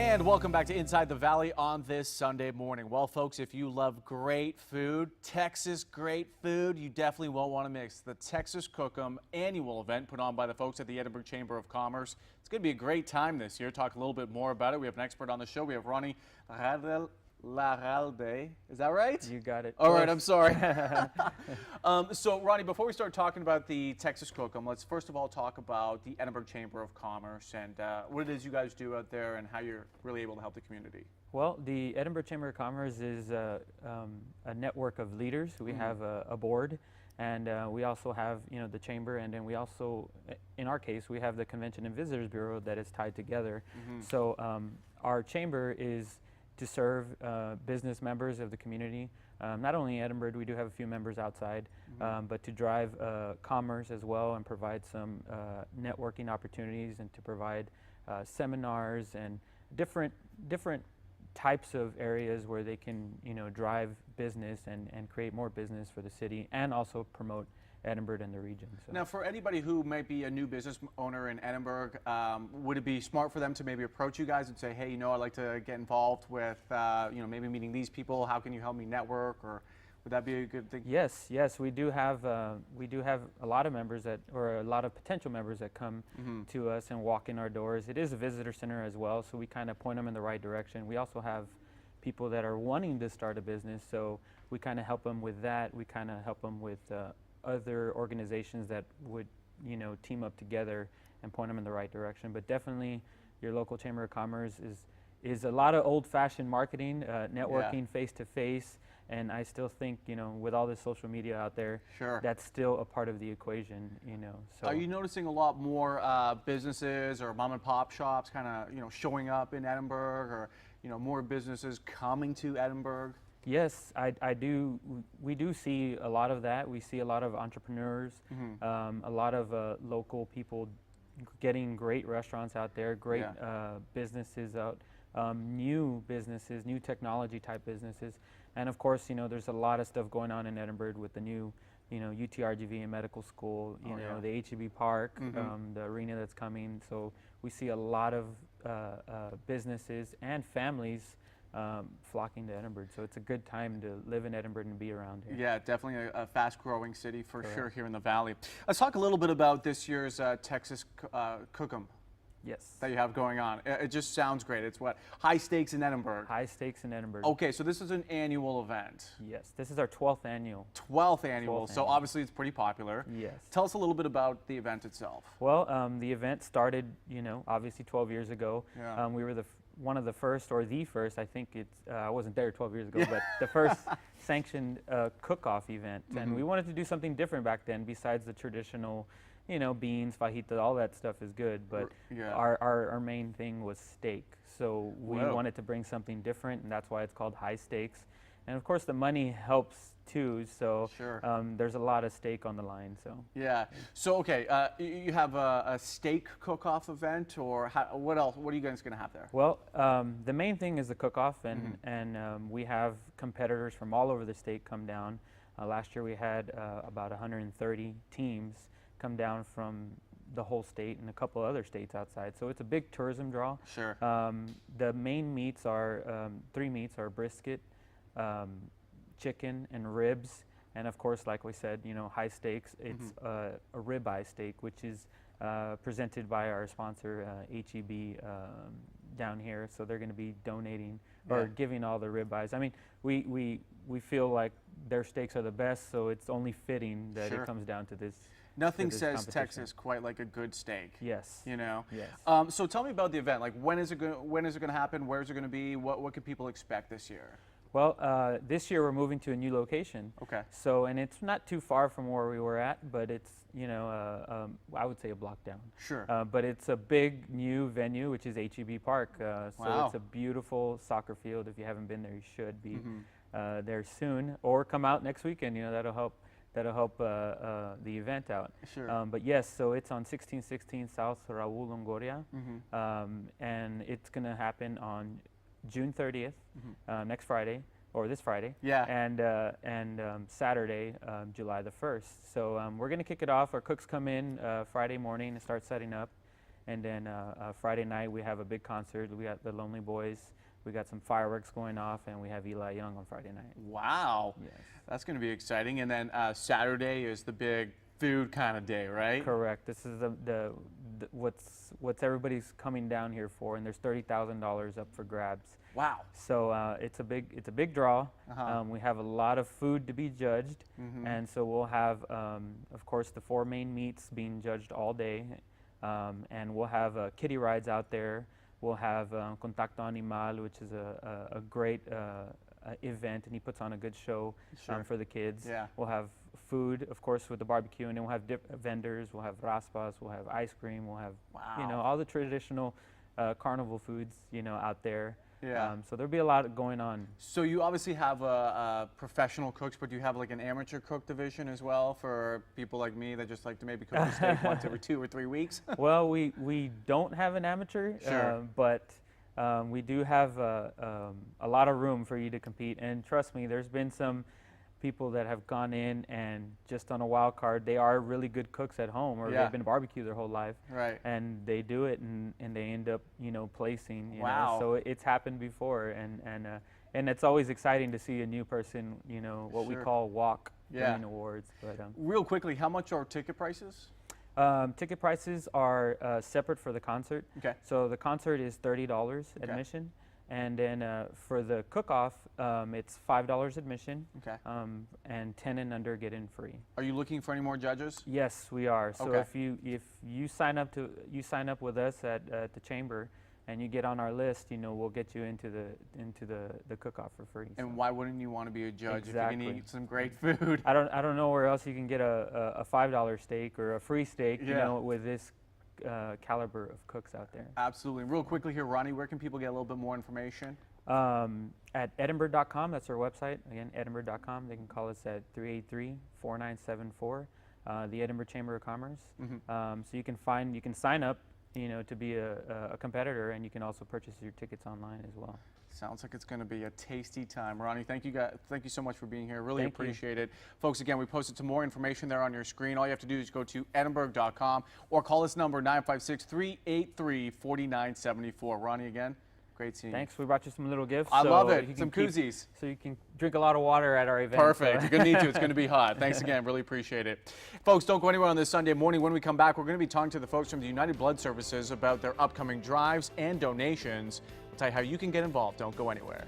And welcome back to Inside the Valley on this Sunday morning. Well, folks, if you love great food, Texas great food, you definitely won't want to miss the Texas Cookum annual event put on by the folks at the Edinburg Chamber of Commerce. It's going to be a great time this year. Talk a little bit more about it. We have an expert on the show. We have Ronnie Larralde. Is that right? You got it. All right, I'm sorry. So, Ronnie, before we start talking about the Texas Cookum, let's first of all talk about the Edinburg Chamber of Commerce and what it is you guys do out there and how you're really able to help the community. Well, the Edinburg Chamber of Commerce is a network of leaders. We have a board, and we also have, the chamber, and then we also, in our case, we have the Convention and Visitors Bureau that is tied together. So our chamber is to serve business members of the community. Not only in Edinburg, we do have a few members outside, but to drive commerce as well and provide some networking opportunities and to provide seminars and different types of areas where they can, drive business and create more business for the city and also promote Edinburg and the region. So. Now, for anybody who might be a new business owner in Edinburg, would it be smart for them to maybe approach you guys and say, hey, I'd like to get involved with, maybe meeting these people. How can you help me network? Or would that be a good thing? Yes, we do have a lot of members or a lot of potential members that come to us and walk in our doors. It is a visitor center as well, so we kind of point them in the right direction. We also have people that are wanting to start a business, so we kind of help them with that. We kind of help them with other organizations that would, team up together and point them in the right direction. But definitely, your local Chamber of Commerce is a lot of old-fashioned marketing, networking face to face, and I still think, with all this social media out there, that's still a part of the equation, So. Are you noticing a lot more businesses or mom and pop shops kind of, showing up in Edinburg, or, more businesses coming to Edinburg? Yes, I do. We do see a lot of that. We see a lot of entrepreneurs, a lot of local people getting great restaurants out there, great businesses out, new businesses, new technology type businesses. And of course, there's a lot of stuff going on in Edinburg with the new, UTRGV and medical school, the HEB Park, the arena that's coming. So we see a lot of businesses and families flocking to Edinburg, so it's a good time to live in Edinburg and be around here. Yeah, definitely a fast-growing city for sure here in the Valley. Let's talk a little bit about this year's Texas Cookum. Yes. That you have going on. It just sounds great. It's what? High stakes in Edinburg. High stakes in Edinburg. Okay, so this is an annual event. Yes, this is our 12th annual. 12th annual, so obviously it's pretty popular. Yes. Tell us a little bit about the event itself. Well, the event started, obviously 12 years ago. Yeah. We were one of the first, or the first, I think I wasn't there 12 years ago, but the first sanctioned cook-off event. And we wanted to do something different back then besides the traditional, beans, fajita, all that stuff is good, but our main thing was steak. So we wanted to bring something different, and that's why it's called High Stakes. And of course, the money helps too, so there's a lot of stake on the line. So yeah. So okay, you have a steak cook-off event, or what else? What are you guys going to have there? Well, the main thing is the cook-off, and we have competitors from all over the state come down. Last year we had about 130 teams come down from the whole state and a couple other states outside. So it's a big tourism draw. Sure. The main meats are, 3 meats are brisket, chicken and ribs, and of course, like we said, high stakes. It's a ribeye steak, which is presented by our sponsor, HEB, down here. So they're going to be donating or giving all the ribeyes. I mean, we feel like their steaks are the best, so it's only fitting that it comes down to this. Nothing says Texas quite like a good steak. Yes. Yes. So tell me about the event. Like, when is it going to happen? Where is it going to be? What can people expect this year? Well, this year we're moving to a new location. Okay. So, and it's not too far from where we were at, but it's, I would say a block down. Sure. But it's a big new venue, which is HEB Park. So it's a beautiful soccer field. If you haven't been there, you should be there soon, or come out next weekend. That'll help the event out. Sure. But yes, so it's on 1616 South Raul Longoria, and it's going to happen on June 30th, next Friday, or this Friday. Yeah. And Saturday, July the 1st. So we're going to kick it off. Our cooks come in Friday morning and start setting up. And then Friday night we have a big concert. We got the Lonely Boys. We got some fireworks going off, and we have Eli Young on Friday night. Wow. Yes. That's going to be exciting. And then Saturday is the big food kind of day, right? Correct. This is the what's everybody's coming down here for, and there's $30,000 up for grabs. Wow. So it's a big draw. We have a lot of food to be judged, and so we'll have, of course, the 4 main meats being judged all day, and we'll have kiddie rides out there. We'll have Contacto Animal, which is a great event, and he puts on a good show for the kids. Yeah. We'll have food, of course, with the barbecue, and then we'll have vendors. We'll have raspas. We'll have ice cream. We'll have all the traditional carnival foods out there. Yeah. So there'll be a lot going on. So you obviously have professional cooks, but do you have like an amateur cook division as well for people like me that just like to maybe cook a steak once every 2 or 3 weeks? Well, we don't have an amateur, but we do have a lot of room for you to compete. And trust me, there's been some people that have gone in and just on a wild card, they are really good cooks at home, or they've been barbecue their whole life, right? And they do it, and they end up placing. You Wow. know? So it's happened before, and it's always exciting to see a new person, what we call walk during awards. But real quickly, how much are ticket prices? ticket prices are separate for the concert. Okay. So the concert is $30 admission. And then for the cook-off, it's $5 admission, Okay. And 10 and under get in free. Are you looking for any more judges? Yes, we are. So Okay. if you sign up with us at the chamber, and you get on our list, we'll get you into the cook-off for free. And why wouldn't you want to be a judge if Exactly. you can eat some great food? I don't know where else you can get a $5 steak or a free steak, Yeah. with this caliber of cooks out there. Absolutely. Real quickly here, Ronnie, where can people get a little bit more information? At edinburgh.com, that's our website. Again, edinburgh.com. They can call us at 383-4974, the Edinburgh Chamber of Commerce. So you can sign up, to be a competitor, and you can also purchase your tickets online as well. Sounds like it's going to be a tasty time. Ronnie, thank you so much for being here. Really Thank you. appreciate it. Folks, again, we posted some more information there on your screen. All you have to do is go to edinburgh.com or call this number 956-383-4974. Ronnie, again, great seeing you. Thanks. We brought you some little gifts. I love so it. you Some can koozies. so you can drink a lot of water at our event. Perfect. So. You're going to need to. It's going to be hot. Thanks again. Really appreciate it. Folks, don't go anywhere on this Sunday morning. When we come back, we're going to be talking to the folks from the United Blood Services about their upcoming drives and donations. We'll tell you how you can get involved. Don't go anywhere.